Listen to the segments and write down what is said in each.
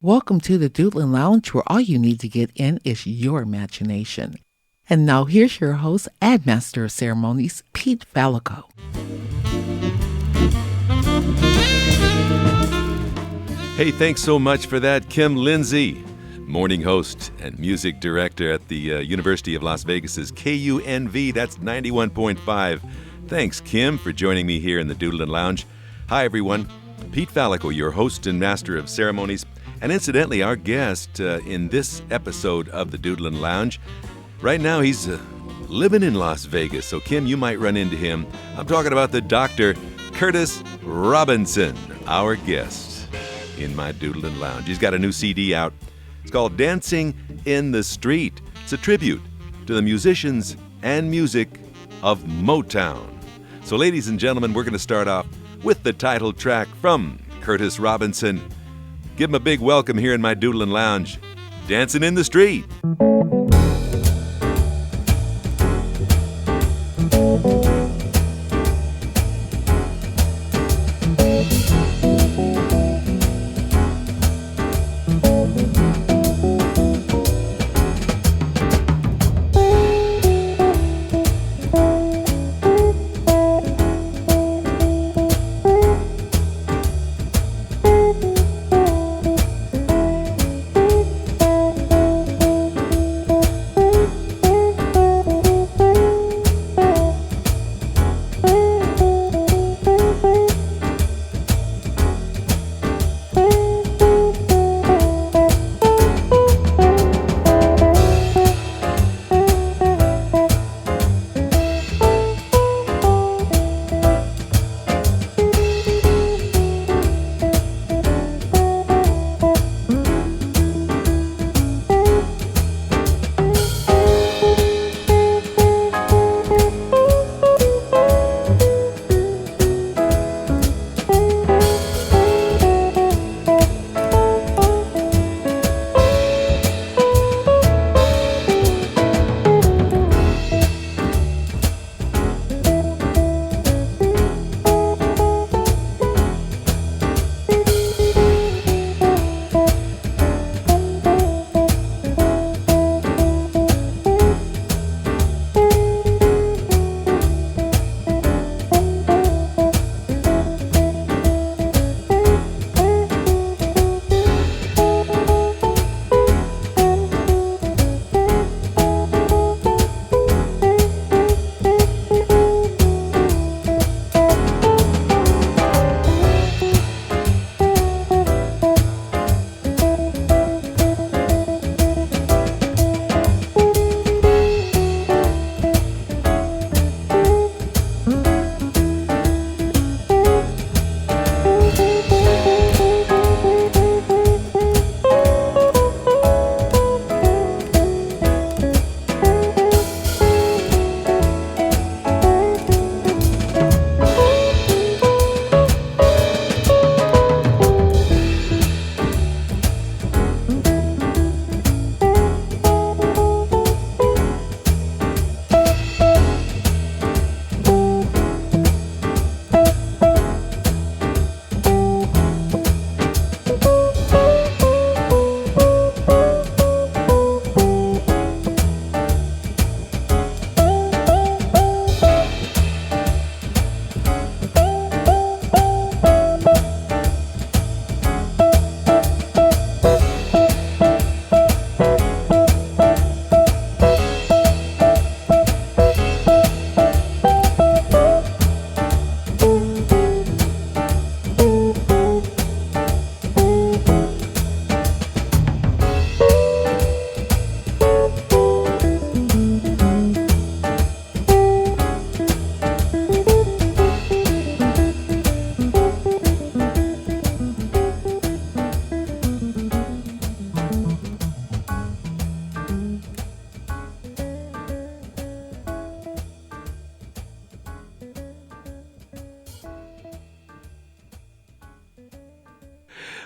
Welcome to the Doodlin Lounge, where all you need to get in is your imagination. And now here's your host and Master of Ceremonies, Pete Fallico. Hey, thanks so much for that, Kim Lindsay, morning host and music director at the University of Las Vegas's KUNV. That's 91.5. Thanks, Kim, for joining me here in the Doodlin Lounge. Hi, everyone. Pete Fallico, your host and Master of Ceremonies. And incidentally, our guest in this episode of the Doodlin Lounge, right now he's living in Las Vegas. So, Kim, you might run into him. I'm talking about the Dr. Curtis Robinson, our guest in my Doodlin Lounge. He's got a new CD out. It's called Dancing in the Street. It's a tribute to the musicians and music of Motown. So, ladies and gentlemen, we're going to start off with the title track from Curtis Robinson. Give him a big welcome here in my Doodlin Lounge. Dancing in the Street.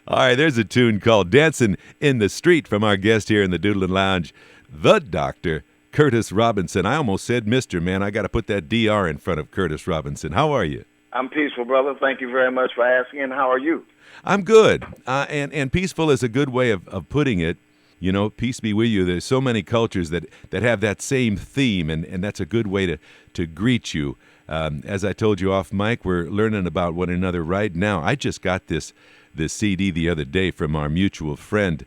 All right, there's a tune called Dancing in the Street from our guest here in the Doodlin Lounge, the Dr. Curtis Robinson. I almost said Mr. Man. I got to put that DR in front of Curtis Robinson. How are you? I'm peaceful, brother. Thank you very much for asking. How are you? I'm good, and peaceful is a good way of putting it. You know, peace be with you. There's so many cultures that have that same theme, and that's a good way to greet you. As I told you off mic, we're learning about one another right now. I just got this CD the other day from our mutual friend,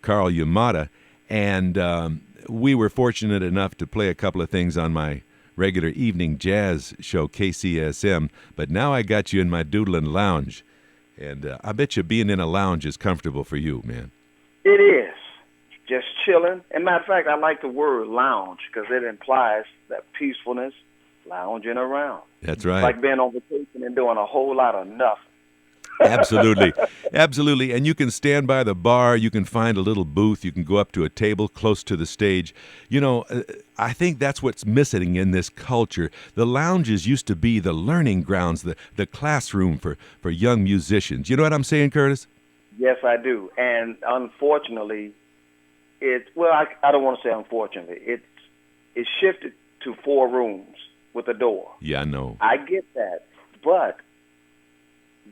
Carl Yamada, and we were fortunate enough to play a couple of things on my regular evening jazz show, KCSM, but now I got you in my Doodlin lounge, and I bet you being in a lounge is comfortable for you, man. It is. Just chilling. And matter of fact, I like the word lounge because it implies that peacefulness, lounging around. That's It's right. like being on vacation and doing a whole lot of nothing. Absolutely. Absolutely. And you can stand by the bar. You can find a little booth. You can go up to a table close to the stage. You know, I think that's what's missing in this culture. The lounges used to be the learning grounds, the classroom for young musicians. You know what I'm saying, Curtis? Yes, I do. And unfortunately, I don't want to say unfortunately. It shifted to 4 rooms with a door. Yeah, I know. I get that. But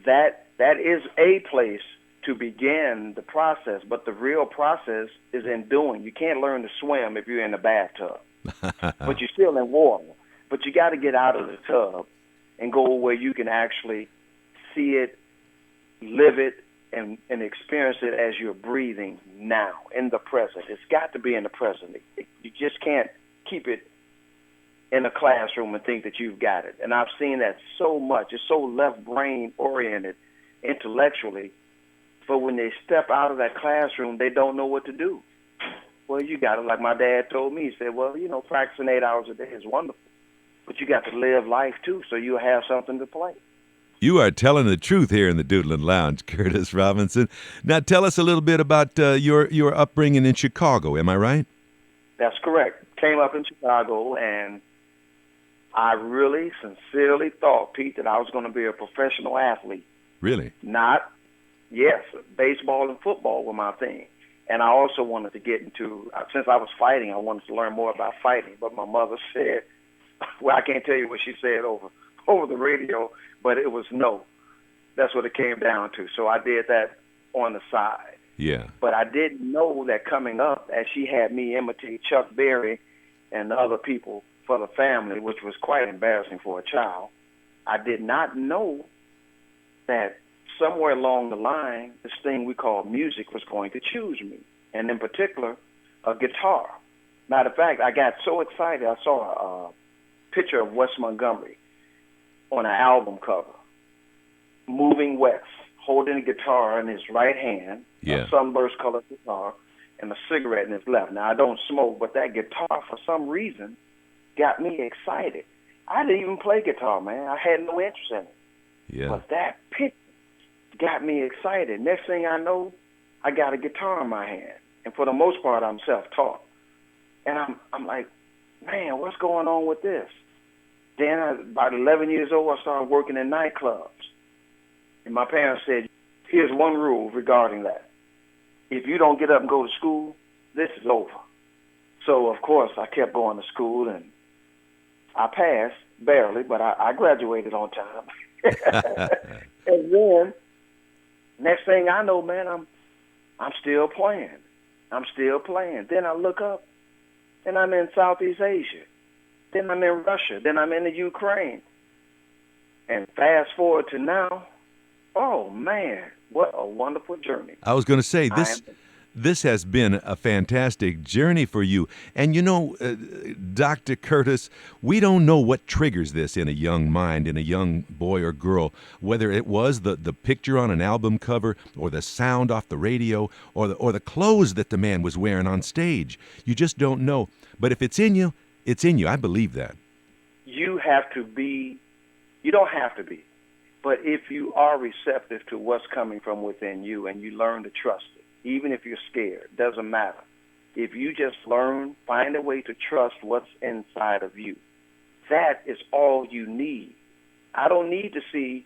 that is a place to begin the process, but the real process is in doing. You can't learn to swim if you're in the bathtub, but you're still in water. But you got to get out of the tub and go where you can actually see it, live it, and experience it as you're breathing now, in the present. It's got to be in the present. You just can't keep it in a classroom and think that you've got it. And I've seen that so much. It's so left brain oriented intellectually, but when they step out of that classroom, they don't know what to do. Well, you got it. Like my dad told me, he said, well, practicing 8 hours a day is wonderful, but you got to live life too, so you'll have something to play. You are telling the truth here in the Doodlin Lounge, Curtis Robinson. Now tell us a little bit about your upbringing in Chicago. Am I right? That's correct. Came up in Chicago, and I really sincerely thought, Pete, that I was going to be a professional athlete. Really? Yes, baseball and football were my thing. And I also wanted to get into, since I was fighting, I wanted to learn more about fighting. But my mother said, well, I can't tell you what she said over the radio, but it was no. That's what it came down to. So I did that on the side. Yeah. But I didn't know that coming up, as she had me imitate Chuck Berry and the other people for the family, which was quite embarrassing for a child, I did not know that somewhere along the line, this thing we call music was going to choose me, and in particular, a guitar. Matter of fact, I got so excited, I saw a picture of Wes Montgomery on an album cover, moving west, holding a guitar in his right hand, Yeah. a sunburst-colored guitar, and a cigarette in his left. Now, I don't smoke, but that guitar, for some reason, got me excited. I didn't even play guitar, man. I had no interest in it. Yeah. But that picture got me excited. Next thing I know, I got a guitar in my hand. And for the most part, I'm self-taught. And I'm like, man, what's going on with this? Then, about 11 years old, I started working in nightclubs. And my parents said, here's one rule regarding that. If you don't get up and go to school, this is over. So, of course, I kept going to school, and I passed, barely, but I graduated on time. And then, next thing I know, man, I'm still playing. I'm still playing. Then I look up, and I'm in Southeast Asia. Then I'm in Russia. Then I'm in the Ukraine. And fast forward to now, oh, man, what a wonderful journey. I was going to say, this has been a fantastic journey for you. And you know, Dr. Curtis, we don't know what triggers this in a young mind, in a young boy or girl, whether it was the picture on an album cover or the sound off the radio or the clothes that the man was wearing on stage. You just don't know. But if it's in you, it's in you. I believe that. You don't have to be, but if you are receptive to what's coming from within you and you learn to trust it, even if you're scared, doesn't matter. If you just find a way to trust what's inside of you, that is all you need. I don't need to see,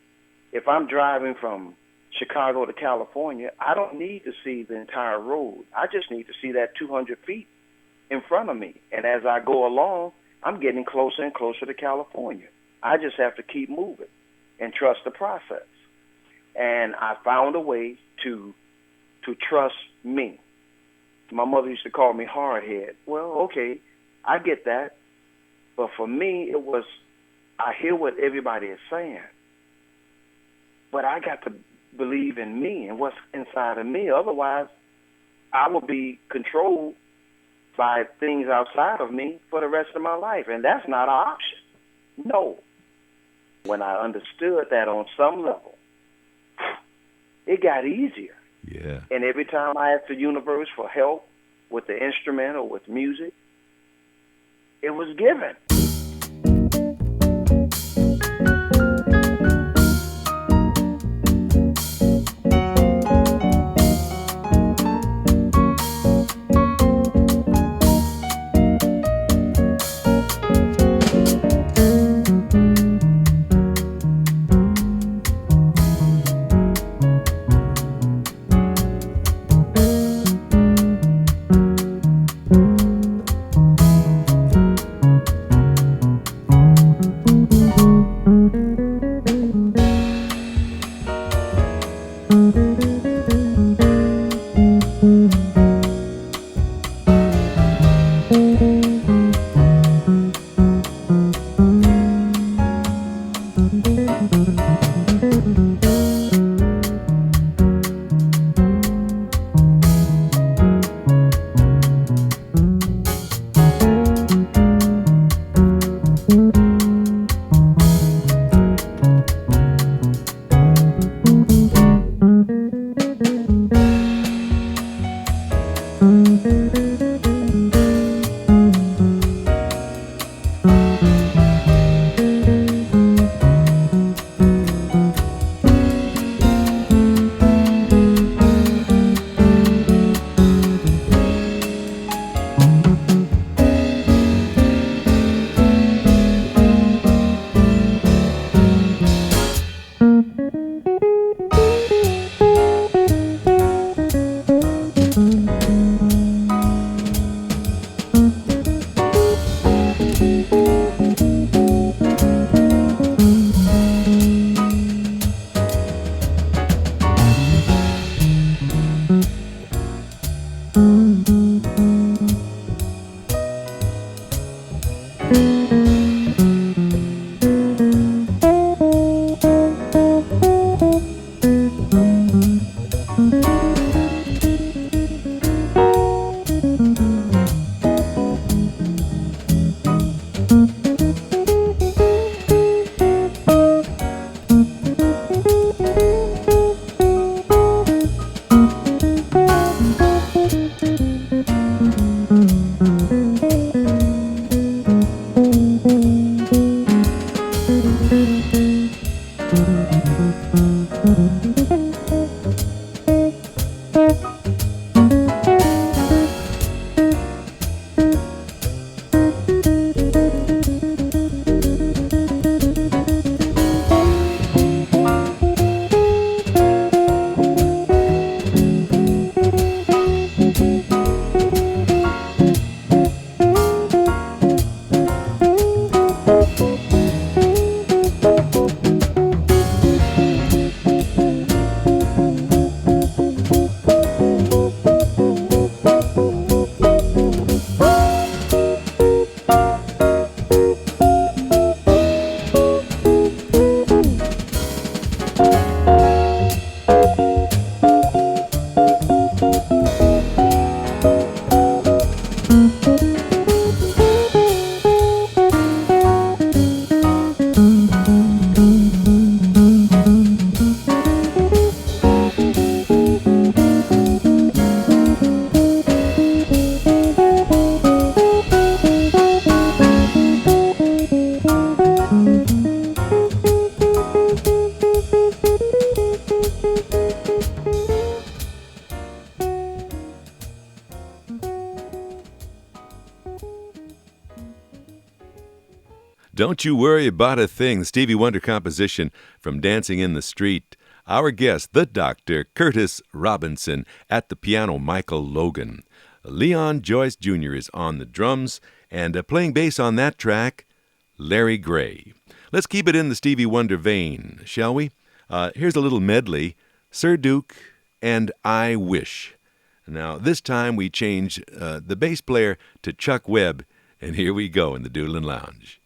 if I'm driving from Chicago to California, I don't need to see the entire road. I just need to see that 200 feet in front of me. And as I go along, I'm getting closer and closer to California. I just have to keep moving. and trust the process. And I found a way to trust me. My mother used to call me hardhead. Well, okay, I get that. But for me, it was, I hear what everybody is saying, but I got to believe in me and what's inside of me. Otherwise, I will be controlled by things outside of me for the rest of my life, and that's not an option. No. When I understood that on some level, it got easier. Yeah. And every time I asked the universe for help with the instrument or with music, it was given. Don't You Worry About a Thing, Stevie Wonder composition from Dancing in the Street. Our guest, the Dr. Curtis Robinson, at the piano, Michael Logan. Leon Joyce Jr. is on the drums, and playing bass on that track, Larry Gray. Let's keep it in the Stevie Wonder vein, shall we? Here's a little medley, Sir Duke and I Wish. Now, this time we change the bass player to Chuck Webb, and here we go in the Doodlin Lounge.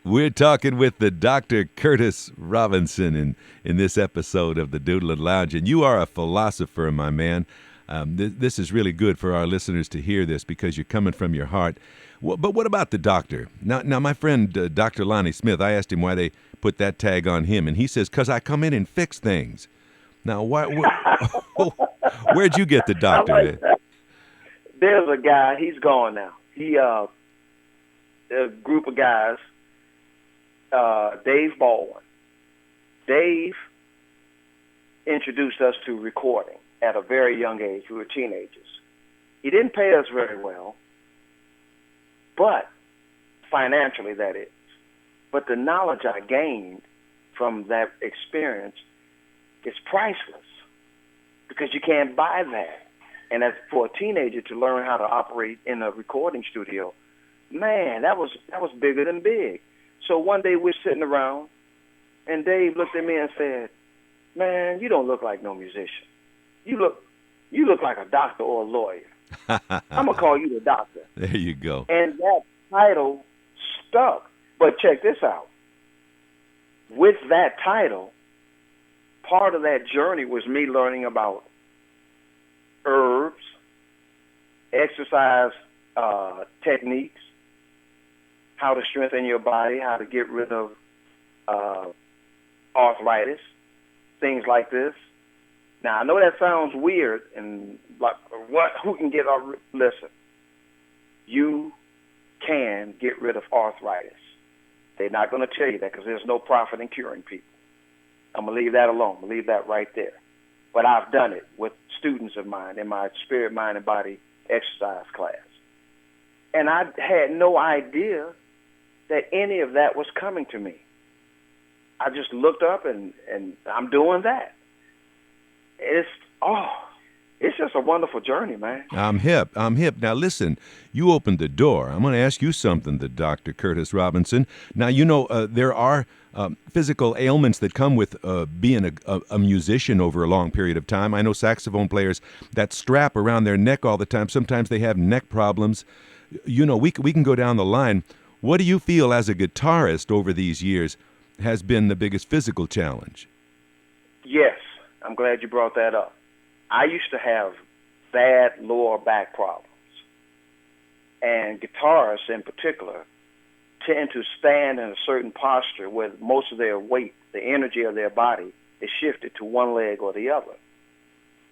We're talking with the Dr. Curtis Robinson in this episode of the Doodlin Lounge. And you are a philosopher, my man. This is really good for our listeners to hear this because you're coming from your heart. But what about the doctor? Now my friend, Dr. Lonnie Smith, I asked him why they put that tag on him. And he says, because I come in and fix things. Now, where'd you get the doctor? I like that. There's a guy, he's gone now. There's a group of guys, Dave Baldwin. Dave introduced us to recording at a very young age. We were teenagers. He didn't pay us very well, but financially, that is. But the knowledge I gained from that experience is priceless because you can't buy that. And as for a teenager to learn how to operate in a recording studio, man, that was bigger than big. So one day we're sitting around, and Dave looked at me and said, "Man, you don't look like no musician. You look like a doctor or a lawyer. I'm gonna call you the doctor." There you go. And that title stuck. But check this out. With that title, part of that journey was me learning about herbs, exercise techniques, how to strengthen your body, how to get rid of arthritis, things like this. Now, I know that sounds weird and like, what? Who can get listen, you can get rid of arthritis. They're not going to tell you that because there's no profit in curing people. I'm going to leave that alone. I'm going to leave that right there. But I've done it with students of mine in my spirit, mind, and body exercise class. And I had no idea that any of that was coming to me. I just looked up and I'm doing that. It's just a wonderful journey, man. I'm hip. Now, listen, you opened the door. I'm going to ask you something, the Dr. Curtis Robinson. Now, you know, there are physical ailments that come with being a musician over a long period of time. I know saxophone players that strap around their neck all the time. Sometimes they have neck problems. You know, we can go down the line. What do you feel as a guitarist over these years has been the biggest physical challenge? Yes, I'm glad you brought that up. I used to have bad lower back problems. And guitarists in particular tend to stand in a certain posture where most of their weight, the energy of their body, is shifted to one leg or the other.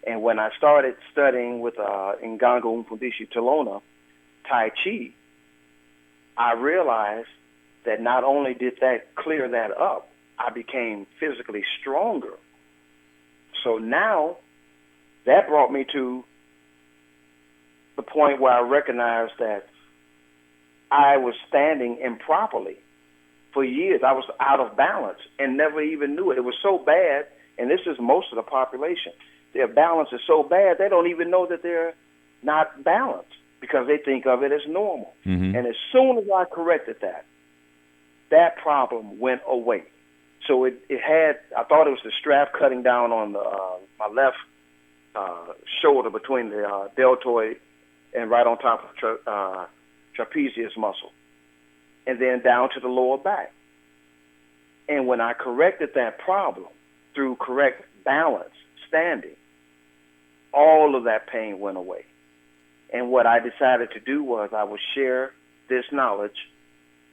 And when I started studying with Ngango Mfundishi Talona, Tai Chi, I realized that not only did that clear that up, I became physically stronger. So now, that brought me to the point where I recognized that I was standing improperly for years. I was out of balance and never even knew it. It was so bad, and this is most of the population. Their balance is so bad, they don't even know that they're not balanced because they think of it as normal. Mm-hmm. And as soon as I corrected that problem went away. So I thought it was the strap cutting down on my left shoulder between the deltoid and right on top of trapezius muscle, and then down to the lower back. And when I corrected that problem through correct balance, standing, all of that pain went away. And what I decided to do was I would share this knowledge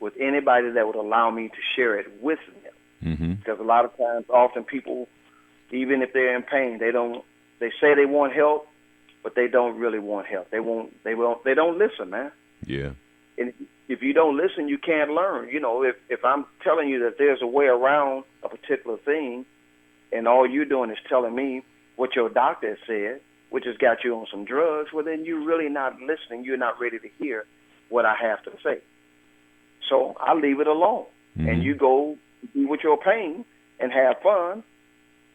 with anybody that would allow me to share it with them. Mm-hmm. Because a lot of times, often people, even if they're in pain, they say they want help, but they don't really want help. They don't listen, man. Yeah. And if you don't listen, you can't learn. You know, if I'm telling you that there's a way around a particular thing, and all you're doing is telling me what your doctor has said, which has got you on some drugs, well, then you're really not listening. You're not ready to hear what I have to say. So I leave it alone. Mm-hmm. And you go be with your pain and have fun,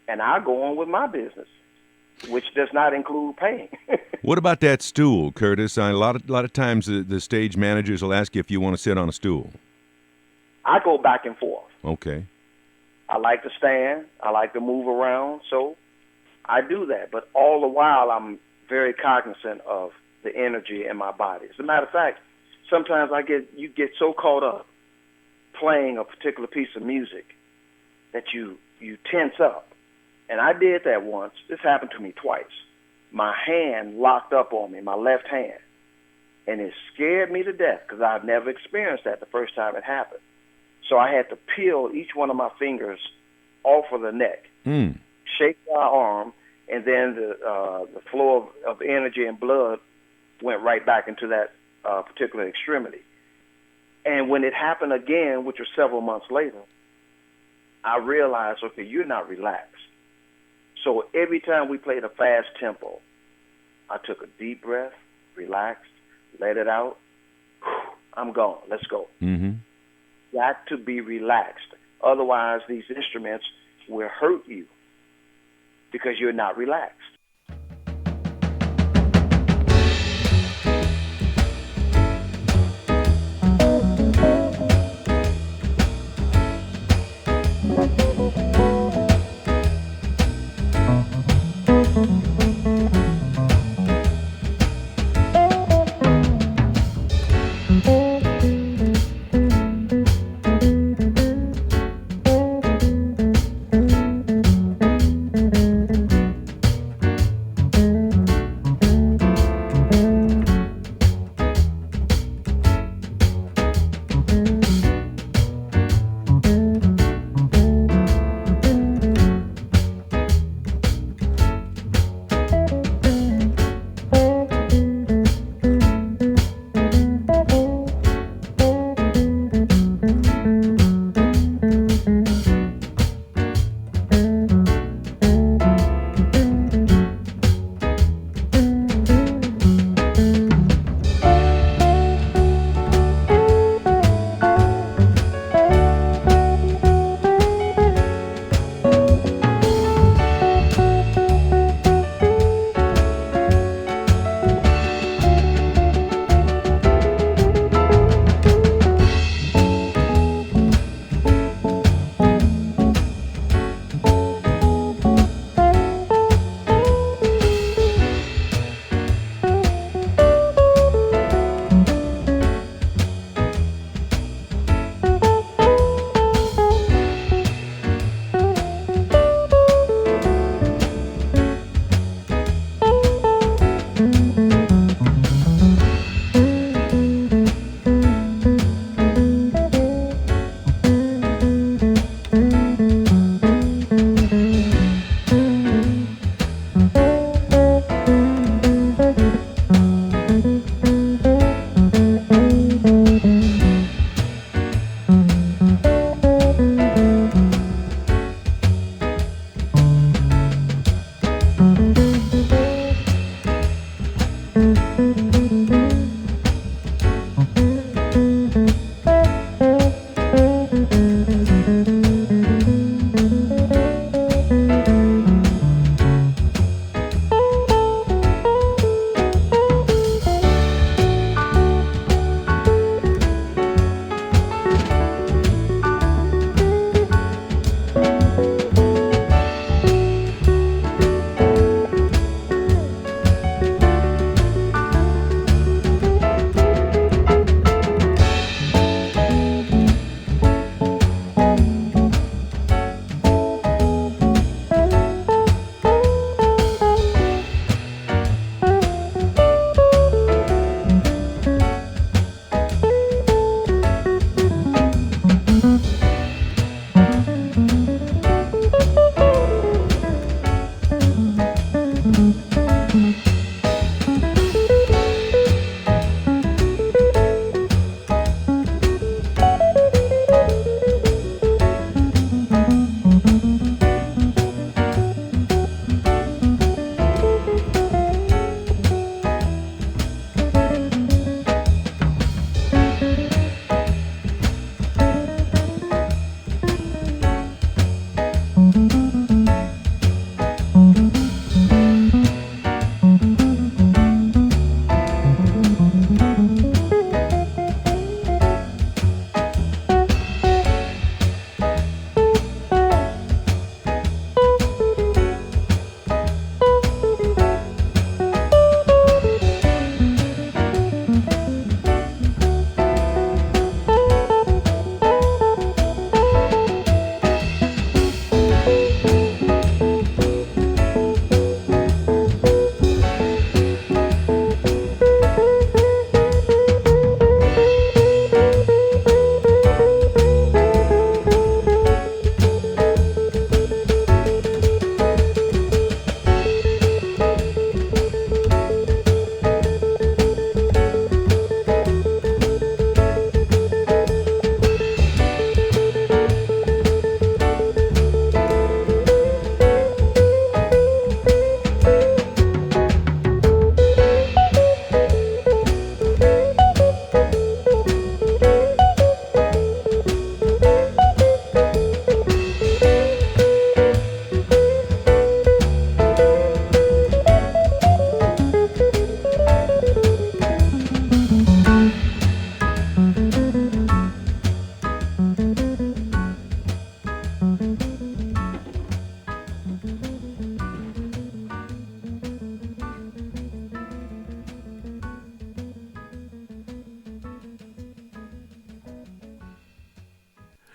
and I go on with my business, which does not include pain. What about that stool, Curtis? A lot of times the stage managers will ask you if you want to sit on a stool. I go back and forth. Okay. I like to stand. I like to move around. So I do that. But all the while, I'm very cognizant of the energy in my body. As a matter of fact, sometimes you get so caught up playing a particular piece of music that you tense up. And I did that once. This happened to me twice. My hand locked up on me, my left hand. And it scared me to death because I've never experienced that the first time it happened. So I had to peel each one of my fingers off of the neck, shake my arm, and then the flow of energy and blood went right back into that particular extremity. And when it happened again, which was several months later, I realized, okay, you're not relaxed. So every time we played a fast tempo, I took a deep breath, relaxed, let it out. I'm gone. Let's go. Mm-hmm. Got to be relaxed. Otherwise, these instruments will hurt you because you're not relaxed.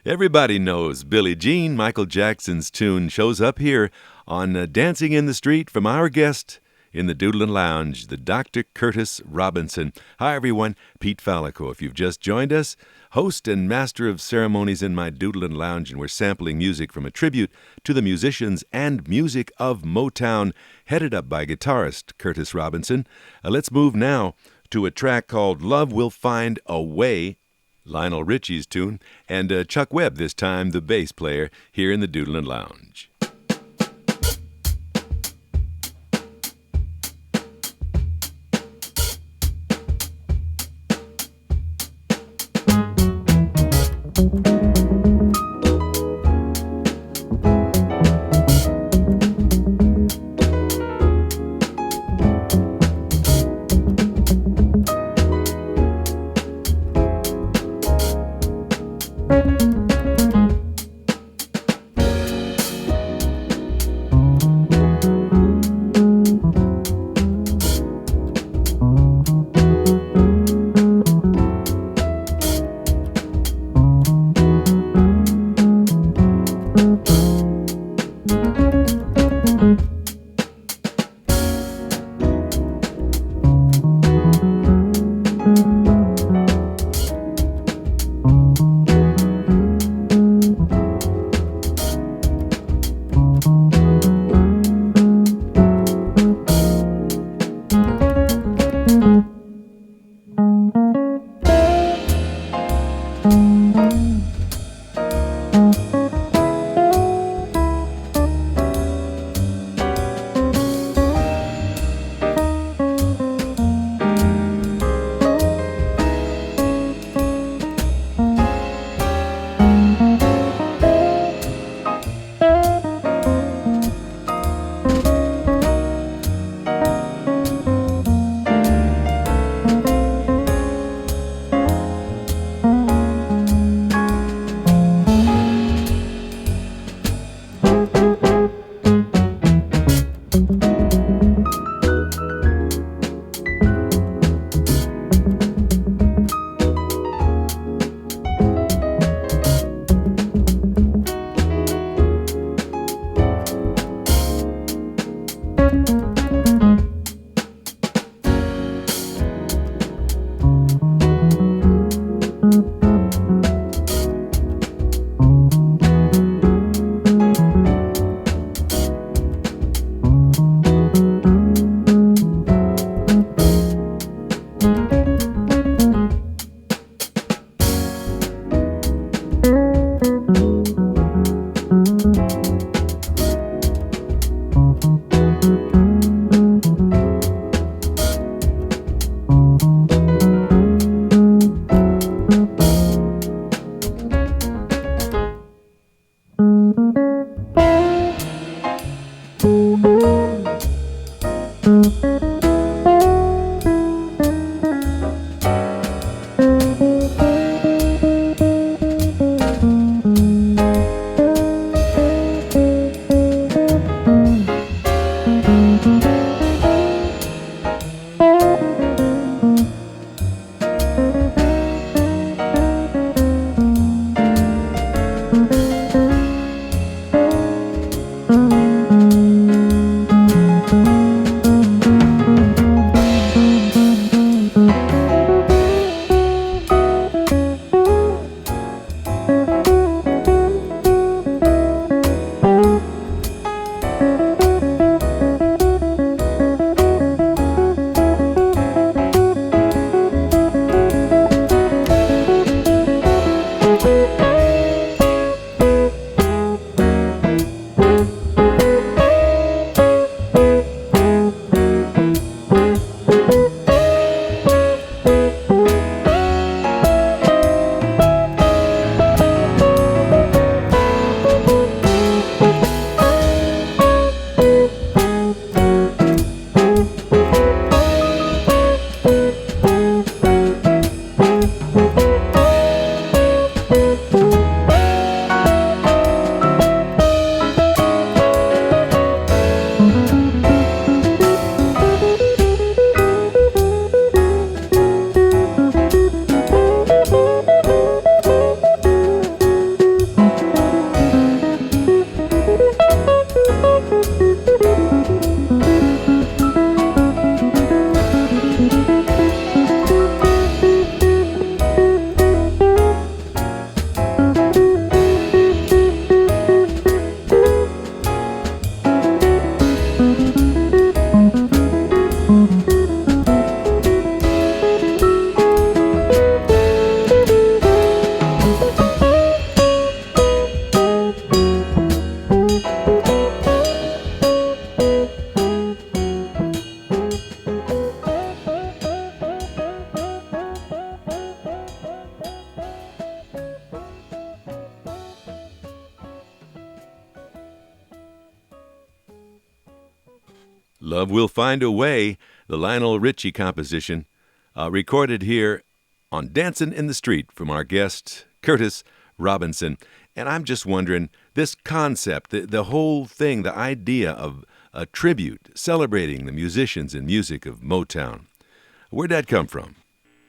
Everybody knows Billie Jean, Michael Jackson's tune, shows up here on Dancing in the Street from our guest in the Doodlin Lounge, the Dr. Curtis Robinson. Hi, everyone. Pete Fallico, if you've just joined us, host and master of ceremonies in my Doodlin Lounge, and we're sampling music from a tribute to the musicians and music of Motown, headed up by guitarist Curtis Robinson. Let's move now to a track called Love Will Find a Way, Lionel Richie's tune, and Chuck Webb, this time the bass player, here in the Doodlin Lounge. Love Will Find a Way, the Lionel Richie composition, recorded here on Dancin' in the Street from our guest, Curtis Robinson. And I'm just wondering, this concept, the whole thing, the idea of a tribute celebrating the musicians and music of Motown, where'd that come from?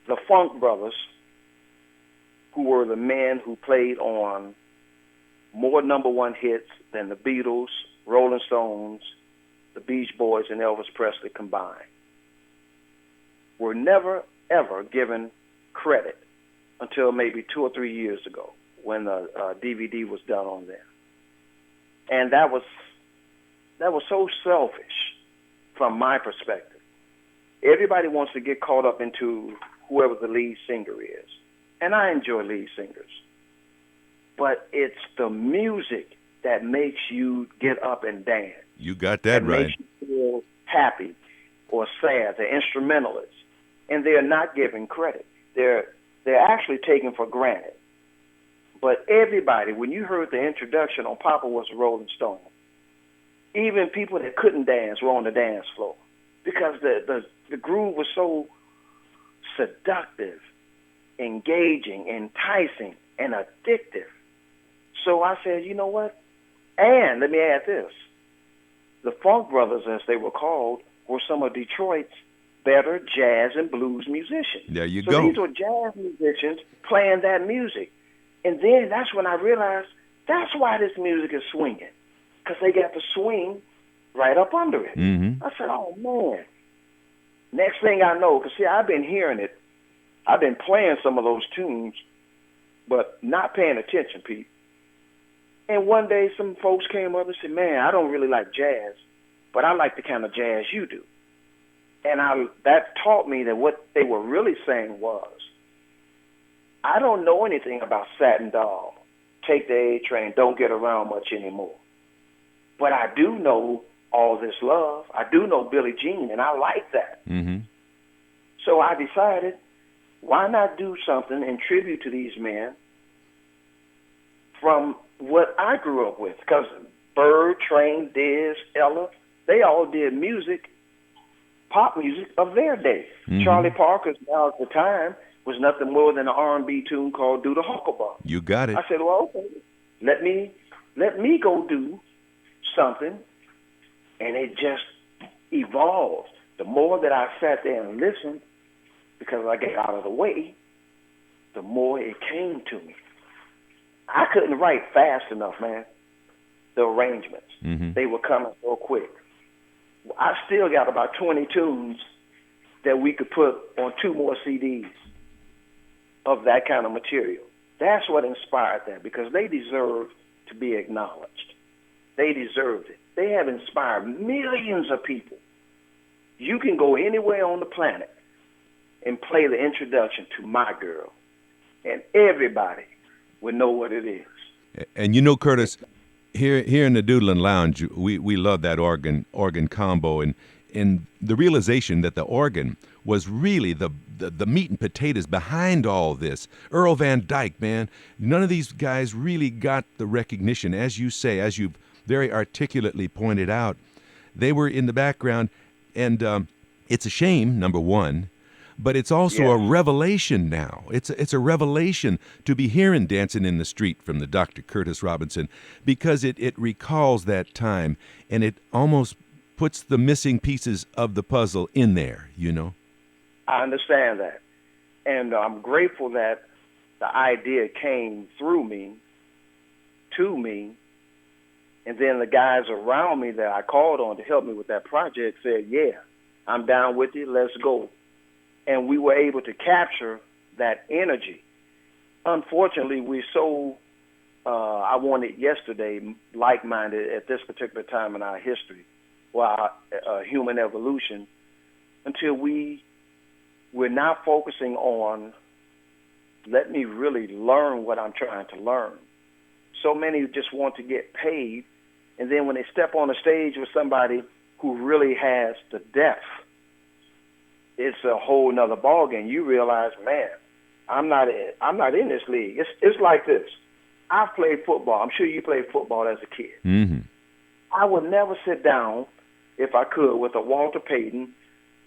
The Funk Brothers, who were the men who played on more number one hits than the Beatles, Rolling Stones, the Beach Boys, and Elvis Presley combined, were never, ever given credit until maybe 2 or 3 years ago when the DVD was done on them. And that was so selfish from my perspective. Everybody wants to get caught up into whoever the lead singer is. And I enjoy lead singers. But it's the music that makes you get up and dance. You got that right. Makes you feel happy or sad. The instrumentalists. And they're not given credit. They're actually taken for granted. But everybody, when you heard the introduction on Papa Was a Rolling Stone, even people that couldn't dance were on the dance floor because the groove was so seductive, engaging, enticing, and addictive. So I said, you know what? And let me add this. The Funk Brothers, as they were called, were some of Detroit's better jazz and blues musicians. There you so go. These were jazz musicians playing that music. And then that's when I realized that's why this music is swinging, because they got the swing right up under it. Mm-hmm. I said, oh, man. Next thing I know, because, see, I've been hearing it. I've been playing some of those tunes, but not paying attention, Pete. And one day some folks came up and said, man, I don't really like jazz, but I like the kind of jazz you do. And that taught me that what they were really saying was, I don't know anything about Satin Doll, Take the A Train, Don't Get Around much anymore. But I do know All This Love. I do know Billie Jean, and I like that. Mm-hmm. So I decided, why not do something in tribute to these men from what I grew up with? Because Bird, Train, Diz, Ella, they all did music, pop music of their day. Mm-hmm. Charlie Parker's now at the time was nothing more than an R&B tune called Do the Huckleberry. You got it. I said, well, okay, let me go do something, and it just evolved. The more that I sat there and listened, because I got out of the way, the more it came to me. I couldn't write fast enough, man. The arrangements, they were coming so quick. I still got about 20 tunes that we could put on 2 more CDs of that kind of material. That's what inspired that, because they deserve to be acknowledged. They deserved it. They have inspired millions of people. You can go anywhere on the planet and play the introduction to My Girl, and everybody would know what it is. And you know, Curtis, here in the Doodlin Lounge, we love that organ combo, and the realization that the organ was really the meat and potatoes behind all this. Earl Van Dyke, man, none of these guys really got the recognition, as you say, as you've very articulately pointed out. They were in the background, and it's a shame, number one, but it's also a revelation now. It's a revelation to be hearing Dancing in the Street from the Dr. Curtis Robinson, because it recalls that time, and it almost puts the missing pieces of the puzzle in there, you know? I understand that. And I'm grateful that the idea came through me, to me, and then the guys around me that I called on to help me with that project said, yeah, I'm down with you, let's go. And we were able to capture that energy. Unfortunately, we're so, I wanted yesterday, like-minded at this particular time in our history, human evolution, until we're now focusing on, let me really learn what I'm trying to learn. So many just want to get paid, and then when they step on a stage with somebody who really has the depth, it's a whole nother ballgame. You realize, man, I'm not in this league. It's like this. I've played football. I'm sure you played football as a kid. Mm-hmm. I would never sit down if I could, with a Walter Payton,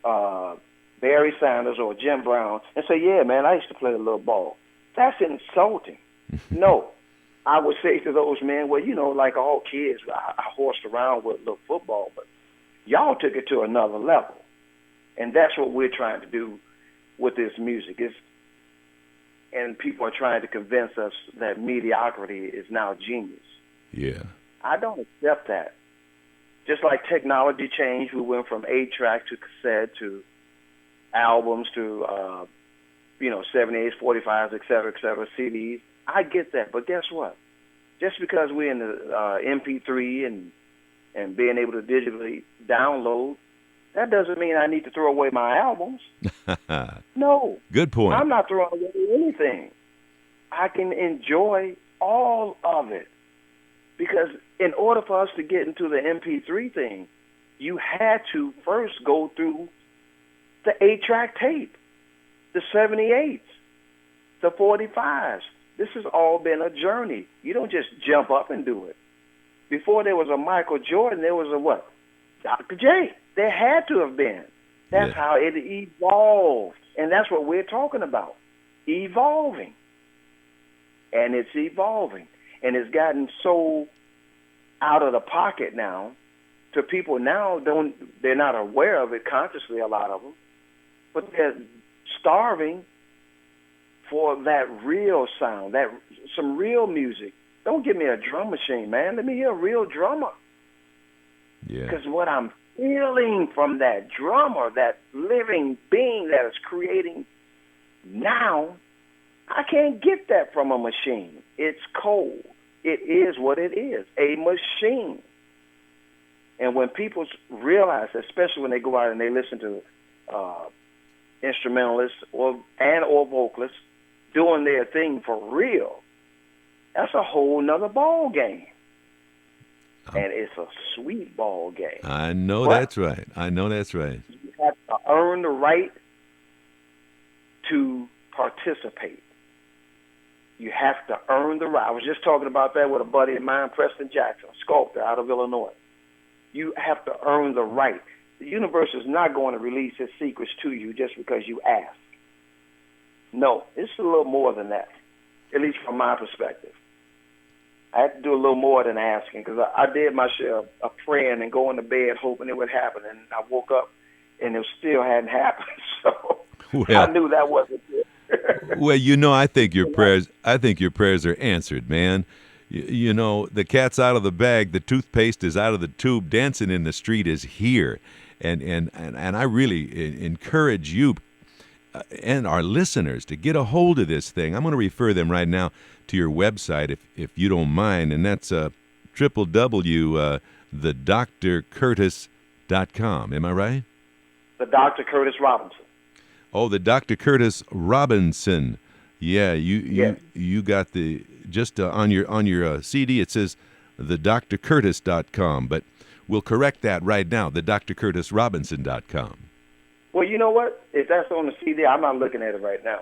Barry Sanders, or Jim Brown, and say, yeah, man, I used to play a little ball. That's insulting. No. I would say to those men, well, like all kids, I horsed around with a little football, but y'all took it to another level. And that's what we're trying to do with this music. And people are trying to convince us that mediocrity is now genius. Yeah. I don't accept that. Just like technology changed, we went from 8-track to cassette to albums to, 78s, 45s, et cetera, CDs. I get that, but guess what? Just because we're in the MP3 and being able to digitally download, that doesn't mean I need to throw away my albums. No. Good point. I'm not throwing away anything. I can enjoy all of it. Because in order for us to get into the MP3 thing, you had to first go through the 8-track tape, the 78s, the 45s. This has all been a journey. You don't just jump up and do it. Before there was a Michael Jordan, there was a what? Dr. J. There had to have been. That's how it evolved. And that's what we're talking about. Evolving. And it's evolving. And it's gotten so out of the pocket now to people now they're not aware of it consciously, a lot of them, but they're starving for that real sound, that some real music. Don't give me a drum machine, man. Let me hear a real drummer. Yeah. Because what I'm feeling from that drummer, that living being that is creating now, I can't get that from a machine. It's cold. It is what it is, a machine. And when people realize, especially when they go out and they listen to instrumentalists or vocalists doing their thing for real, that's a whole nother ball game. And it's a sweet ball game. I know that's right. You have to earn the right to participate. You have to earn the right. I was just talking about that with a buddy of mine, Preston Jackson, a sculptor out of Illinois. You have to earn the right. The universe is not going to release its secrets to you just because you ask. No, it's a little more than that, at least from my perspective. I had to do a little more than asking because I did my share of praying and going to bed hoping it would happen, and I woke up and it still hadn't happened. So I knew that wasn't it. Well, I think your prayers are answered, man. The cat's out of the bag, the toothpaste is out of the tube, dancing in the street is here. And I really encourage you and our listeners to get a hold of this thing. I'm going to refer them right now to your website if you don't mind, and that's www.thedrcurtis.com. Am I right? The Dr. Curtis Robinson. Oh, the Dr. Curtis Robinson. Yeah, you got the just on your CD it says thedrcurtis.com, but we'll correct that right now. thedrcurtisrobinson.com. Well, you know what? If that's on the CD, I'm not looking at it right now.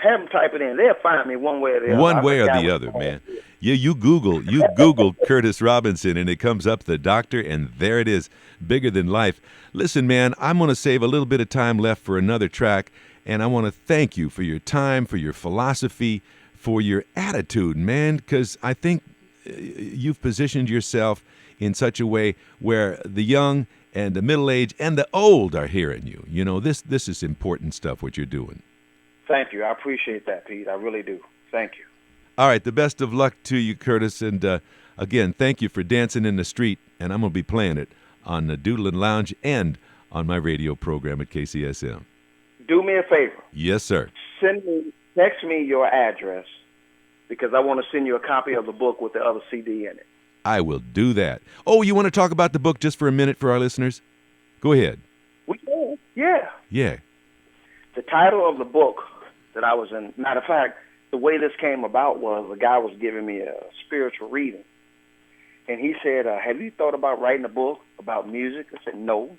Have them type it in. They'll find me one way or the other. One way or the other, man. Yeah, you Google Curtis Robinson, and it comes up, the doctor, and there it is, bigger than life. Listen, man, I'm going to save a little bit of time left for another track, and I want to thank you for your time, for your philosophy, for your attitude, man, because I think you've positioned yourself in such a way where the young and the middle-aged and the old are hearing you. This is important stuff, what you're doing. Thank you. I appreciate that, Pete. I really do. Thank you. All right. The best of luck to you, Curtis. And again, thank you for dancing in the street. And I'm going to be playing it on the Doodlin Lounge and on my radio program at KCSM. Do me a favor. Yes, sir. Text me your address because I want to send you a copy of the book with the other CD in it. I will do that. Oh, you want to talk about the book just for a minute for our listeners? Go ahead. We can. Yeah. Yeah. The title of the book that I was in, matter of fact, the way this came about was a guy was giving me a spiritual reading. And he said, have you thought about writing a book about music? I said, no.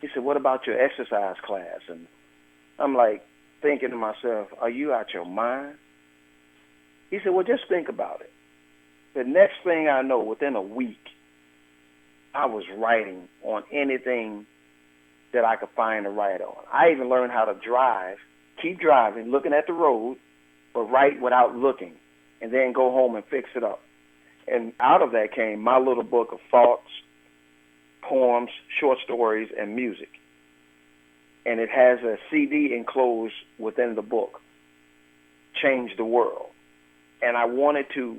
He said, what about your exercise class? And I'm like thinking to myself, are you out your mind? He said, well, just think about it. The next thing I know, within a week, I was writing on anything that I could find to write on. I even learned how to drive, keep driving, looking at the road, but write without looking, and then go home and fix it up. And out of that came my little book of thoughts, poems, short stories, and music. And it has a CD enclosed within the book, Change the World. And I wanted to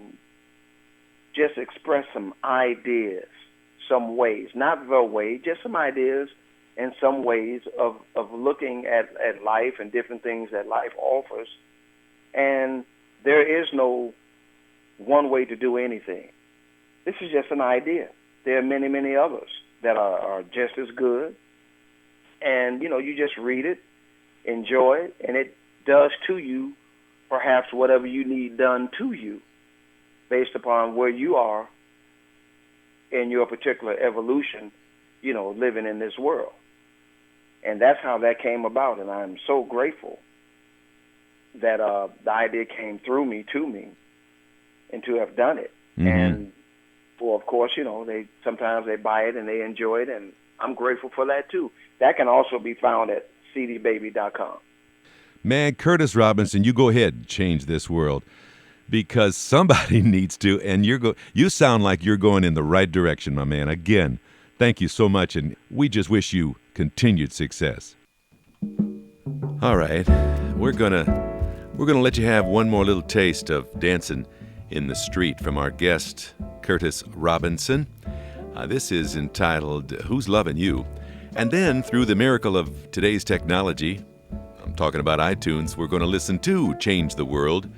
just express some ideas, some ways, not the way, just some ideas and some ways of looking at life and different things that life offers. And there is no one way to do anything. This is just an idea. There are many, many others that are just as good. And, you just read it, enjoy it, and it does to you perhaps whatever you need done to you based upon where you are in your particular evolution, living in this world. And that's how that came about. And I'm so grateful that the idea came through me to me and to have done it. Mm-hmm. And, well, of course, sometimes they buy it and they enjoy it, and I'm grateful for that too. That can also be found at cdbaby.com. Man, Curtis Robinson, you go ahead and change this world, because somebody needs to, and you sound like you're going in the right direction, my man. Again, thank you so much, and we just wish you continued success. All right, we're gonna let you have one more little taste of dancing in the street from our guest, Curtis Robinson. This is entitled Who's Lovin' You? And then, through the miracle of today's technology, I'm talking about iTunes, we're going to listen to Change the World,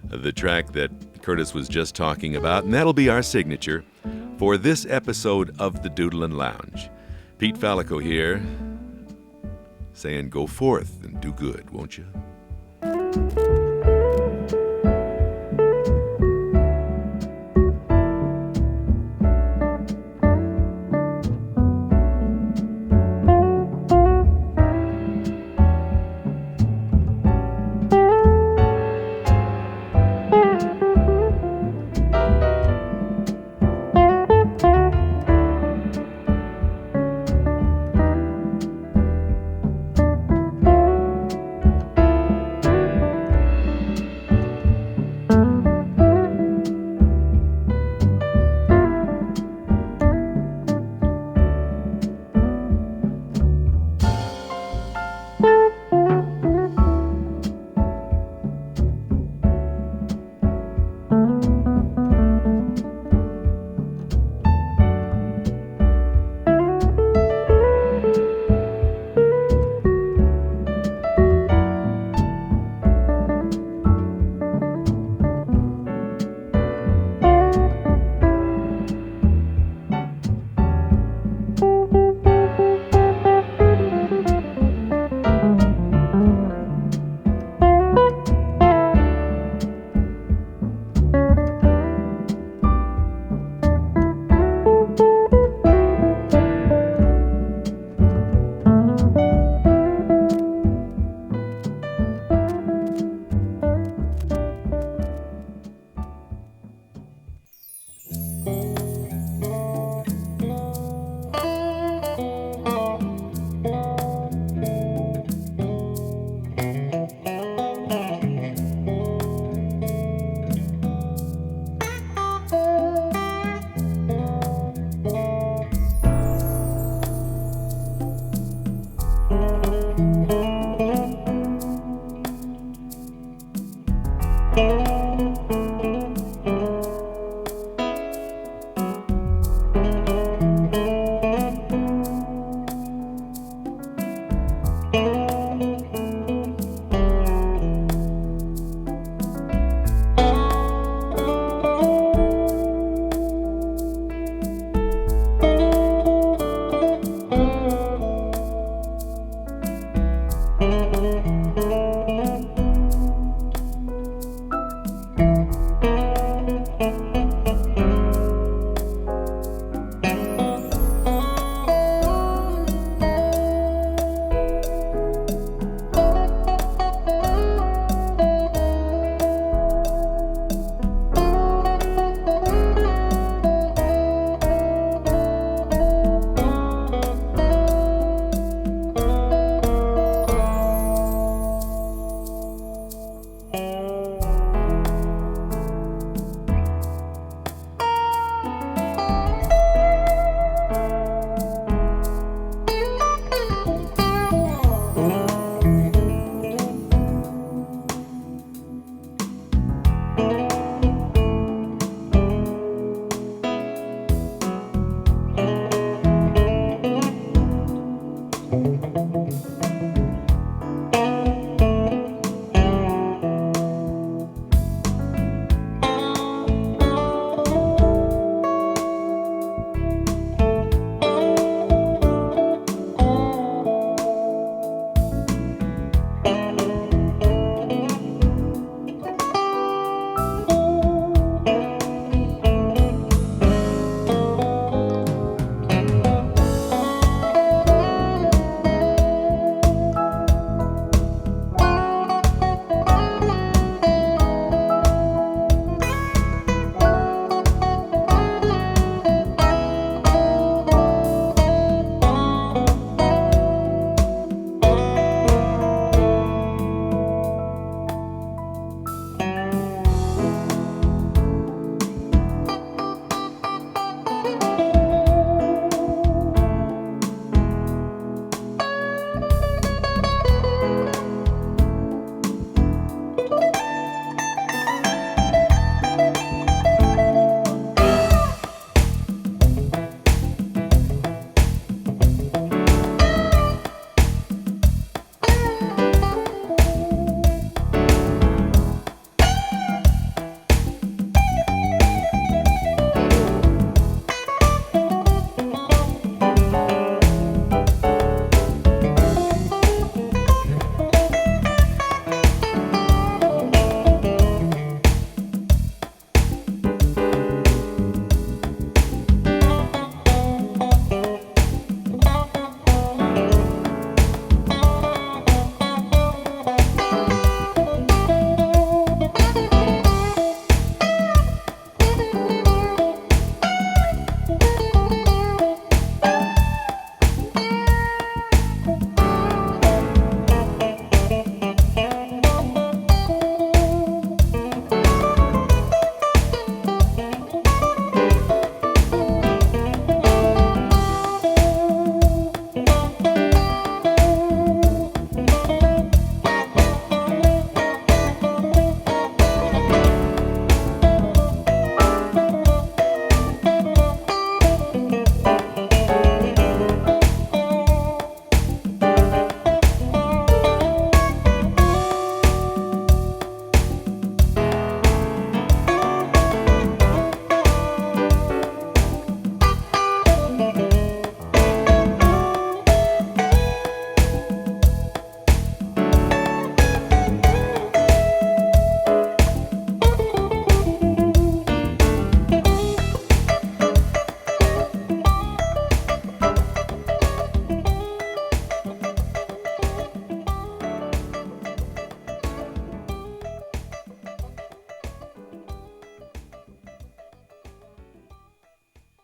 the track that Curtis was just talking about, and that'll be our signature for this episode of the Doodlin Lounge. Pete Fallico here, saying go forth and do good, won't you?